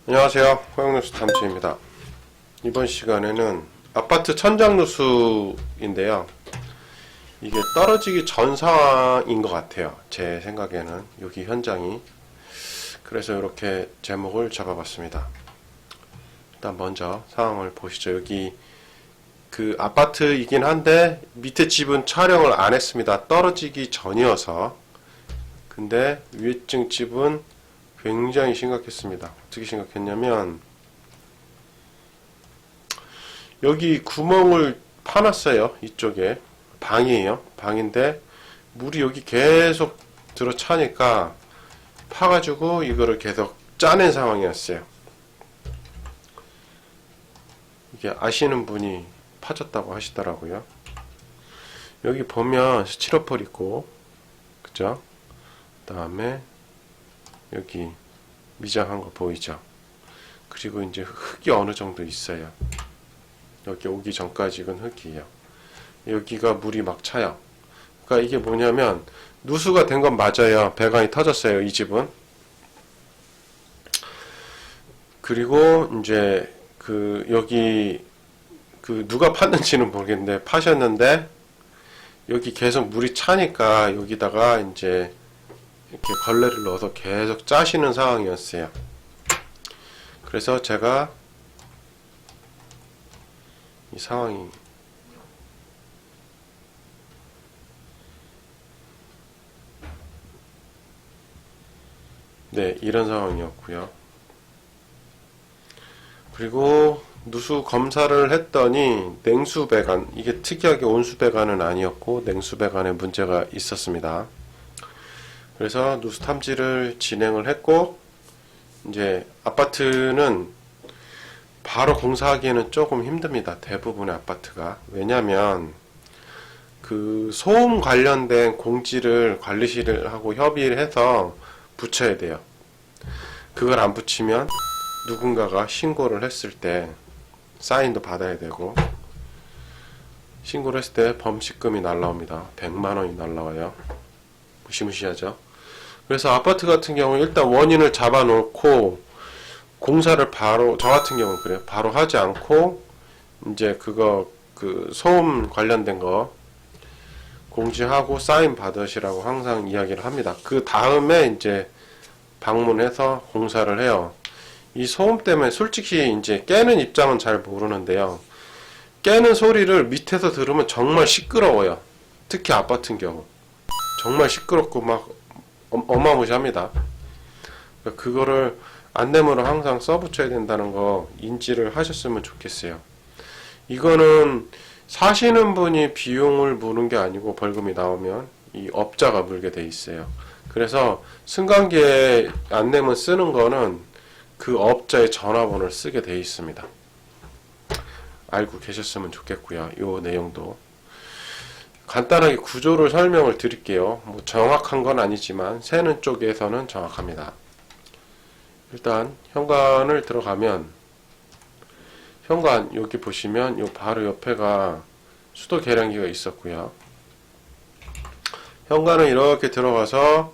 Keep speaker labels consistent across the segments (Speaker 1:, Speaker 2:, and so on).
Speaker 1: 안녕하세요. 허영누수 탐지입니다. 이번 시간에는 아파트 천장 누수인데요. 이게 떨어지기 전 상황인 것 같아요. 제 생각에는 여기 현장이. 그래서 이렇게 제목을 잡아봤습니다. 일단 먼저 상황을 보시죠. 여기 그 아파트이긴 한데 밑에 집은 촬영을 안 했습니다. 떨어지기 전이어서. 근데 위층 집은 굉장히 심각했습니다. 어떻게 심각했냐면 여기 구멍을 파놨어요. 이쪽에 방이에요. 방인데 물이 여기 계속 들어차니까 파가지고 이거를 계속 짜낸 상황이었어요. 이게 아시는 분이 파졌다고 하시더라고요. 여기 보면 스티로폴 있고, 그죠? 그 다음에 여기 미장한 거 보이죠? 그리고 이제 흙이 어느 정도 있어요. 여기 오기 전까지는 흙이에요. 여기가 물이 막 차요. 그러니까 이게 뭐냐면 누수가 된 건 맞아요. 배관이 터졌어요. 이 집은. 그리고 이제 그 여기 그 누가 팠는지는 모르겠는데 파셨는데 여기 계속 물이 차니까 여기다가 이제 이렇게 걸레를 넣어서 계속 짜시는 상황이었어요. 그래서 제가 이 상황이 네, 이런 상황이었고요. 그리고 누수 검사를 했더니 냉수 배관, 이게 특이하게 온수 배관은 아니었고 냉수 배관에 문제가 있었습니다. 그래서 누수 탐지를 진행을 했고, 이제 아파트는 바로 공사하기에는 조금 힘듭니다. 대부분의 아파트가. 왜냐면 그 소음 관련된 공지를 관리실하고 협의를 해서 붙여야 돼요. 그걸 안 붙이면 누군가가 신고를 했을 때 사인도 받아야 되고, 신고를 했을 때 범칙금이 날라옵니다. 100만 원이 날라와요. 무시무시하죠. 그래서 아파트 같은 경우 일단 원인을 잡아놓고 공사를 바로, 저 같은 경우는 그래요. 바로 하지 않고 이제 그거 그 소음 관련된 거 공지하고 사인 받으시라고 항상 이야기를 합니다. 그 다음에 이제 방문해서 공사를 해요. 이 소음 때문에 솔직히 이제 깨는 입장은 잘 모르는데요. 깨는 소리를 밑에서 들으면 정말 시끄러워요. 특히 아파트인 경우. 정말 시끄럽고 막 어마무시합니다. 그거를 안내문을 항상 써붙여야 된다는 거 인지를 하셨으면 좋겠어요. 이거는 사시는 분이 비용을 무는 게 아니고 벌금이 나오면 이 업자가 물게 돼 있어요. 그래서 승강기에 안내문 쓰는 거는 그 업자의 전화번호를 쓰게 돼 있습니다. 알고 계셨으면 좋겠고요. 요 내용도 간단하게 구조를 설명을 드릴게요. 뭐 정확한 건 아니지만 새는 쪽에서는 정확합니다. 일단 현관을 들어가면 현관 여기 보시면 요 바로 옆에가 수도 계량기가 있었고요. 현관은 이렇게 들어가서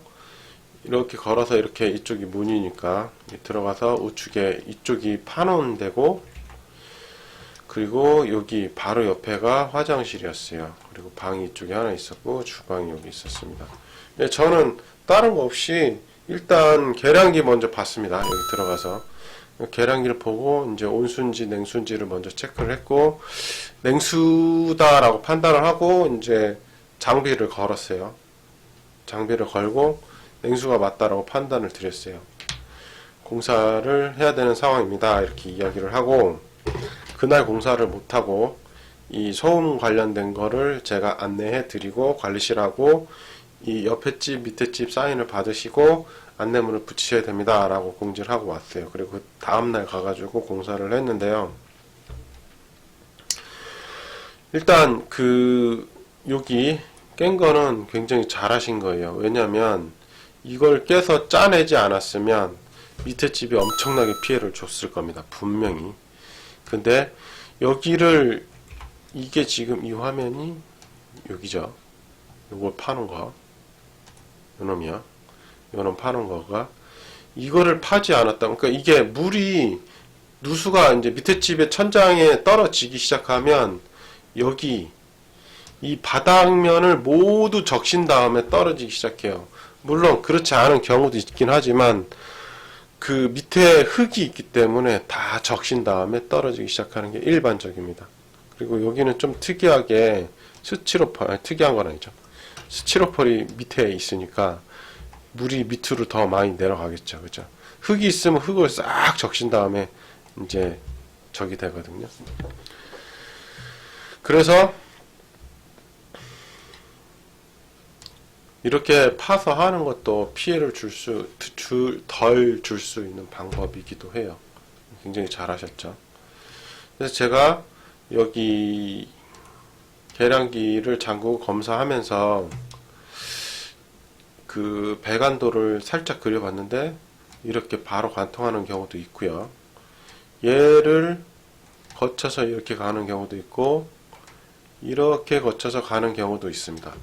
Speaker 1: 이렇게 걸어서 이렇게 이쪽이 문이니까 들어가서 우측에 이쪽이 파놓은 데고, 그리고 여기 바로 옆에가 화장실이었어요. 그리고 방이 이쪽에 하나 있었고 주방이 여기 있었습니다. 네, 저는 다른 거 없이 일단 계량기 먼저 봤습니다. 여기 들어가서 계량기를 보고 이제 온수인지 냉수인지를 먼저 체크를 했고, 냉수다라고 판단을 하고 이제 장비를 걸었어요. 장비를 걸고 냉수가 맞다라고 판단을 드렸어요. 공사를 해야 되는 상황입니다. 이렇게 이야기를 하고, 그날 공사를 못하고 이 소음 관련된 거를 제가 안내해 드리고 관리실하고 이 옆에 집 밑에 집 사인을 받으시고 안내문을 붙이셔야 됩니다 라고 공지를 하고 왔어요. 그리고 그 다음날 가가지고 공사를 했는데요. 일단 그 여기 깬 거는 굉장히 잘하신 거예요. 왜냐면 이걸 깨서 짜내지 않았으면 밑에 집이 엄청나게 피해를 줬을 겁니다. 분명히. 근데 여기를 이게 지금 이 화면이 여기죠. 요걸 파는 거 요놈이야. 요놈 파는 거가 이거를 파지 않았다. 그러니까 이게 물이 누수가 이제 밑에 집의 천장에 떨어지기 시작하면 여기 이 바닥면을 모두 적신 다음에 떨어지기 시작해요. 물론 그렇지 않은 경우도 있긴 하지만 그 밑에 흙이 있기 때문에 다 적신 다음에 떨어지기 시작하는 게 일반적입니다. 그리고 여기는 좀 특이하게 스티로폴, 특이한 건 아니죠. 스티로폴이 밑에 있으니까 물이 밑으로 더 많이 내려가겠죠. 그죠? 흙이 있으면 흙을 싹 적신 다음에 이제 적이 되거든요. 그래서 이렇게 파서 하는 것도 피해를 덜 줄 수 있는 방법이기도 해요. 굉장히 잘 하셨죠. 그래서 제가 여기 계량기를 잠그고 검사하면서 그 배관도를 살짝 그려봤는데 이렇게 바로 관통하는 경우도 있고요. 얘를 거쳐서 이렇게 가는 경우도 있고 이렇게 거쳐서 가는 경우도 있습니다.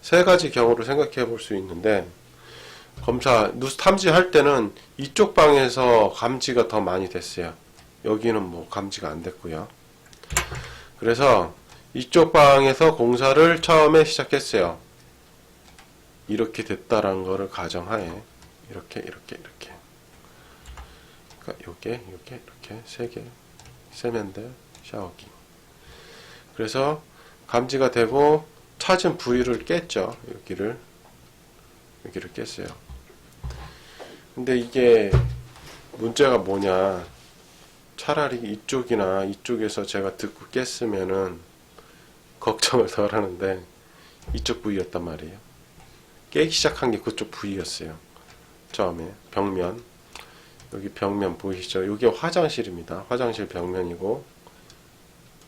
Speaker 1: 세 가지 경우를 생각해 볼 수 있는데 검사 누수 탐지할 때는 이쪽 방에서 감지가 더 많이 됐어요. 여기는 뭐 감지가 안 됐고요. 그래서 이쪽 방에서 공사를 처음에 시작했어요. 이렇게 됐다라는 거를 가정하에 이렇게 그러니까 요게 이렇게 세 개 세면대 샤워기. 그래서 감지가 되고 찾은 부위를 깼죠. 여기를 깼어요. 근데 이게 문제가 뭐냐, 차라리 이쪽이나 이쪽에서 제가 듣고 깼으면은 걱정을 덜 하는데 이쪽 부위였단 말이에요. 깨기 시작한 게 그쪽 부위였어요. 처음에 벽면, 여기 벽면 보이시죠? 이게 화장실입니다. 화장실 벽면이고,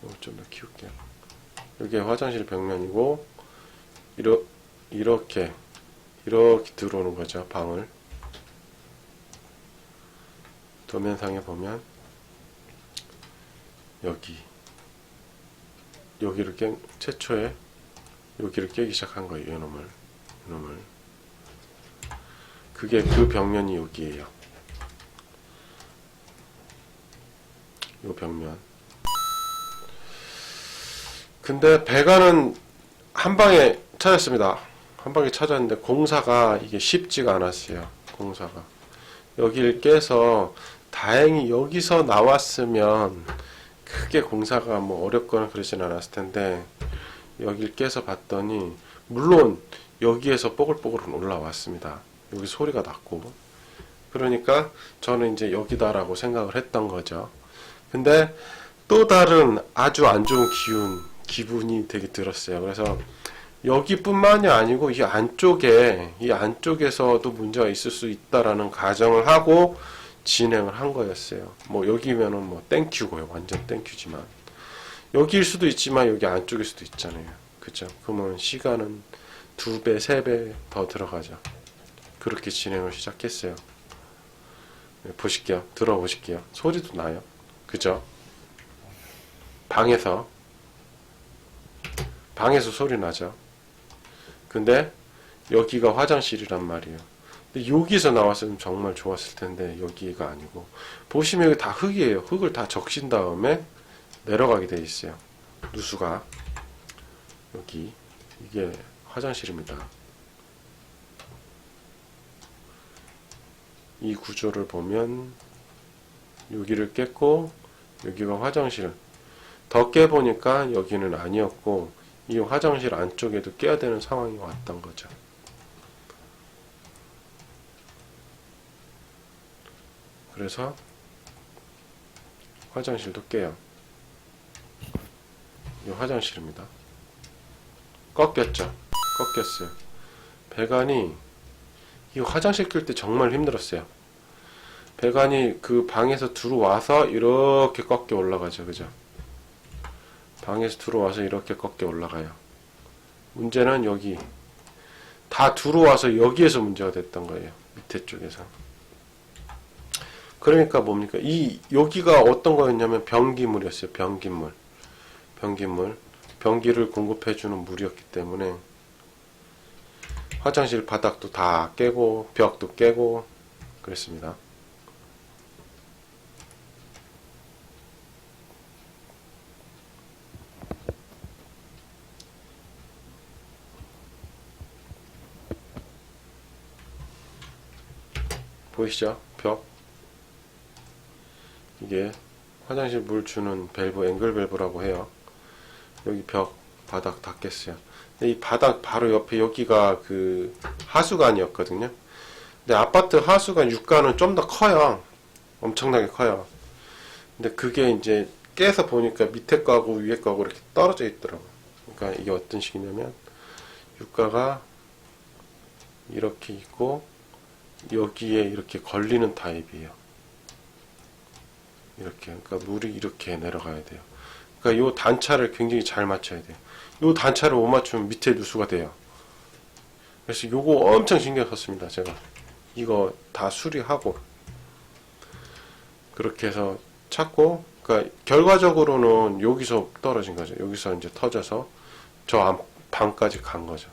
Speaker 1: 이거 좀 더 키울게요. 이게 화장실 벽면이고, 이렇게 들어오는 거죠. 방을 도면상에 보면 여기를 최초에 여기를 깨기 시작한 거예요. 이놈을 그게 그 벽면이 여기에요. 요 벽면. 근데 배관은 한 방에 찾았습니다. 한 방에 찾았는데 공사가 이게 쉽지가 않았어요. 공사가 여기를 깨서 다행히 여기서 나왔으면 크게 공사가 뭐 어렵거나 그러진 않았을 텐데 여기를 깨서 봤더니 물론 여기에서 뽀글뽀글은 올라왔습니다. 여기 소리가 났고, 그러니까 저는 이제 여기다라고 생각을 했던 거죠. 근데 또 다른 아주 안 좋은 기분이 되게 들었어요. 그래서 여기뿐만이 아니고 이 안쪽에서도 문제가 있을 수 있다라는 가정을 하고 진행을 한 거였어요. 뭐 여기면은 뭐 땡큐고요. 완전 땡큐지만 여기일 수도 있지만 여기 안쪽일 수도 있잖아요. 그죠? 그러면 시간은 2배, 3배 더 들어가죠. 그렇게 진행을 시작했어요. 보실게요. 들어보실게요. 소리도 나요. 그죠? 방에서 소리 나죠. 근데 여기가 화장실이란 말이에요. 근데 여기서 나왔으면 정말 좋았을 텐데 여기가 아니고, 보시면 여기 다 흙이에요. 흙을 다 적신 다음에 내려가게 돼 있어요. 누수가 여기, 이게 화장실입니다. 이 구조를 보면 여기를 깼고 여기가 화장실, 더 깨보니까 여기는 아니었고 이 화장실 안쪽에도 깨야 되는 상황이 왔던 거죠. 그래서 화장실도 깨요. 이 화장실입니다. 꺾였죠. 꺾였어요. 배관이, 이 화장실 끌 때 정말 힘들었어요. 배관이 그 방에서 들어와서 이렇게 꺾여 올라가죠. 그죠? 방에서 들어와서 이렇게 꺾여 올라가요. 문제는 여기 다 들어와서 여기에서 문제가 됐던 거예요. 밑에 쪽에서. 그러니까 뭡니까? 여기가 어떤 거였냐면 변기물이었어요. 변기를 공급해주는 물이었기 때문에 화장실 바닥도 다 깨고 벽도 깨고 그랬습니다. 보이시죠? 벽. 이게 화장실 물 주는 밸브, 앵글 밸브라고 해요. 여기 벽 바닥 닿겠어요. 근데 이 바닥 바로 옆에 여기가 그 하수관이었거든요. 근데 아파트 하수관 유가는 좀 더 커요. 엄청나게 커요. 근데 그게 이제 깨서 보니까 밑에 거하고 위에 거하고 이렇게 떨어져 있더라고요. 그러니까 이게 어떤 식이냐면 유가가 이렇게 있고 여기에 이렇게 걸리는 타입이에요. 이렇게. 그러니까 물이 이렇게 내려가야 돼요. 그러니까 요 단차를 굉장히 잘 맞춰야 돼요. 요 단차를 못 맞추면 밑에 누수가 돼요. 그래서 요거 엄청 신경 썼습니다. 제가 이거 다 수리하고 그렇게 해서 찾고, 그러니까 결과적으로는 여기서 떨어진 거죠. 여기서 이제 터져서 저 방까지 간 거죠.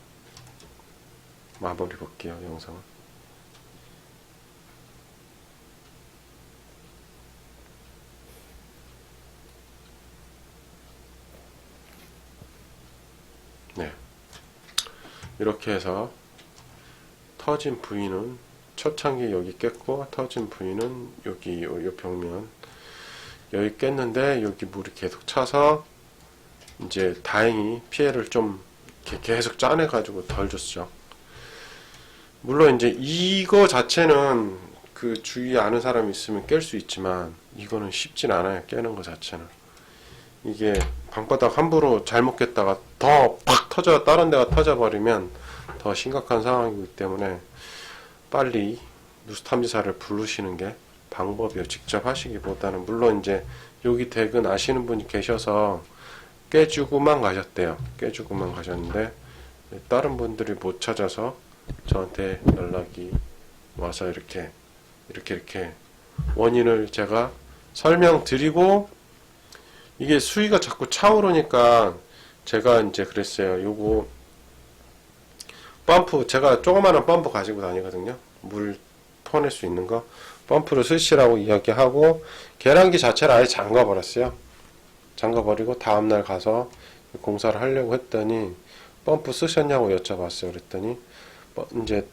Speaker 1: 마무리 볼게요, 영상은. 네. 이렇게 해서 터진 부위는 초창기 여기 깼고, 터진 부위는 여기 요 벽면 여기 깼는데 여기 물이 계속 차서 이제 다행히 피해를 좀 계속 짜내 가지고 덜 줬죠. 물론 이제 이거 자체는 그 주위에 아는 사람이 있으면 깰 수 있지만 이거는 쉽진 않아요. 깨는 거 자체는. 이게 방바닥 함부로 잘못 깼다가 더 팍 터져 다른 데가 터져 버리면 더 심각한 상황이기 때문에 빨리 누수탐지사를 부르시는 게 방법이요. 직접 하시기보다는. 물론 이제 여기 댁은 아시는 분이 계셔서 깨주고만 가셨대요. 깨주고만 가셨는데 다른 분들이 못 찾아서 저한테 연락이 와서 이렇게 원인을 제가 설명드리고, 이게 수위가 자꾸 차오르니까 제가 이제 그랬어요. 요거 펌프, 제가 조그마한 펌프 가지고 다니거든요. 물 퍼낼 수 있는 거. 펌프를 쓰시라고 이야기하고 계량기 자체를 아예 잠가 버렸어요. 잠가 버리고 다음날 가서 공사를 하려고 했더니 펌프 쓰셨냐고 여쭤봤어요. 그랬더니 이제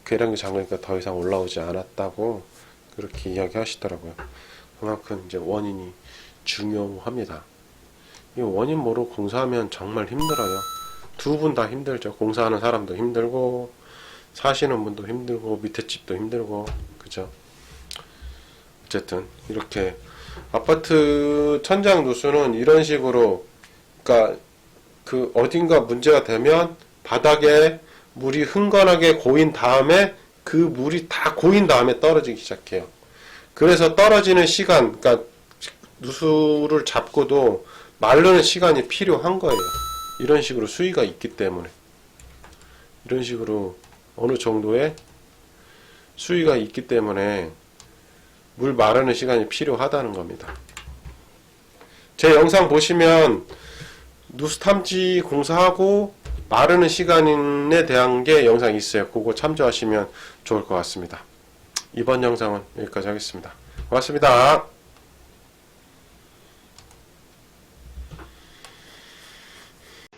Speaker 1: 계량기 잠그니까 더 이상 올라오지 않았다고 그렇게 이야기 하시더라고요. 그만큼 이제 원인이 중요합니다. 이 원인 모르고 공사하면 정말 힘들어요. 두 분 다 힘들죠. 공사하는 사람도 힘들고 사시는 분도 힘들고 밑에 집도 힘들고, 그죠? 어쨌든 이렇게 아파트 천장 누수는 이런 식으로, 그러니까 그 어딘가 문제가 되면 바닥에 물이 흥건하게 고인 다음에 그 물이 다 고인 다음에 떨어지기 시작해요. 그래서 떨어지는 시간, 그러니까 누수를 잡고도 마르는 시간이 필요한 거예요. 이런 식으로 수위가 있기 때문에. 이런 식으로 어느 정도의 수위가 있기 때문에 물 마르는 시간이 필요하다는 겁니다. 제 영상 보시면 누수 탐지 공사하고 마르는 시간에 대한 게 영상이 있어요. 그거 참조하시면 좋을 것 같습니다. 이번 영상은 여기까지 하겠습니다. 고맙습니다.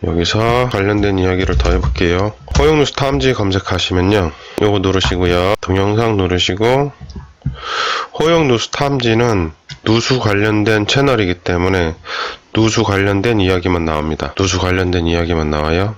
Speaker 1: 여기서 관련된 이야기를 더 해볼게요. 허용누수 탐지 검색하시면요, 요거 누르시고요, 동영상 누르시고, 허용누수 탐지는 누수 관련된 채널이기 때문에 누수 관련된 이야기만 나옵니다. 누수 관련된 이야기만 나와요.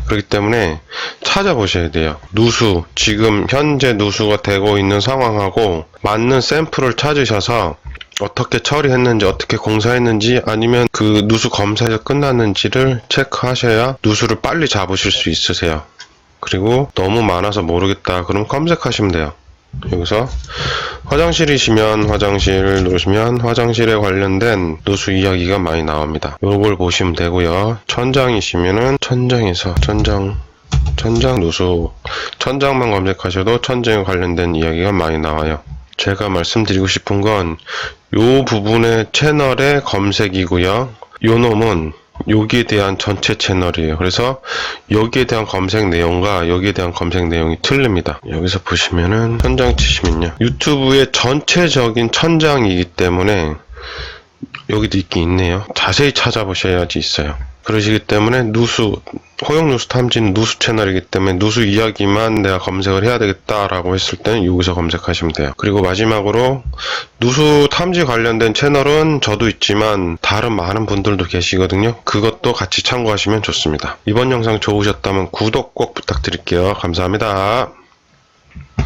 Speaker 1: 그렇기 때문에 찾아보셔야 돼요. 누수, 지금 현재 누수가 되고 있는 상황하고 맞는 샘플을 찾으셔서 어떻게 처리했는지, 어떻게 공사했는지, 아니면 그 누수 검사에서 끝났는지를 체크하셔야 누수를 빨리 잡으실 수 있으세요. 그리고 너무 많아서 모르겠다 그럼 검색하시면 돼요. 여기서 화장실이시면 화장실 누르시면 화장실에 관련된 누수 이야기가 많이 나옵니다. 요걸 보시면 되고요. 천장이시면은 천장에서 천장 누수, 천장만 검색하셔도 천장에 관련된 이야기가 많이 나와요. 제가 말씀드리고 싶은 건 요 부분의 채널의 검색이고요. 요 놈은 여기에 대한 전체 채널이에요. 그래서 여기에 대한 검색 내용과 여기에 대한 검색 내용이 틀립니다. 여기서 보시면은 천장 치시면요, 유튜브의 전체적인 천장이기 때문에 여기도 있긴 있네요. 자세히 찾아보셔야지 있어요. 그러시기 때문에 호용 누수 탐지는 누수 채널이기 때문에 누수 이야기만 내가 검색을 해야 되겠다라고 했을 때는 여기서 검색하시면 돼요. 그리고 마지막으로 누수 탐지 관련된 채널은 저도 있지만 다른 많은 분들도 계시거든요. 그것도 같이 참고하시면 좋습니다. 이번 영상 좋으셨다면 구독 꼭 부탁드릴게요. 감사합니다.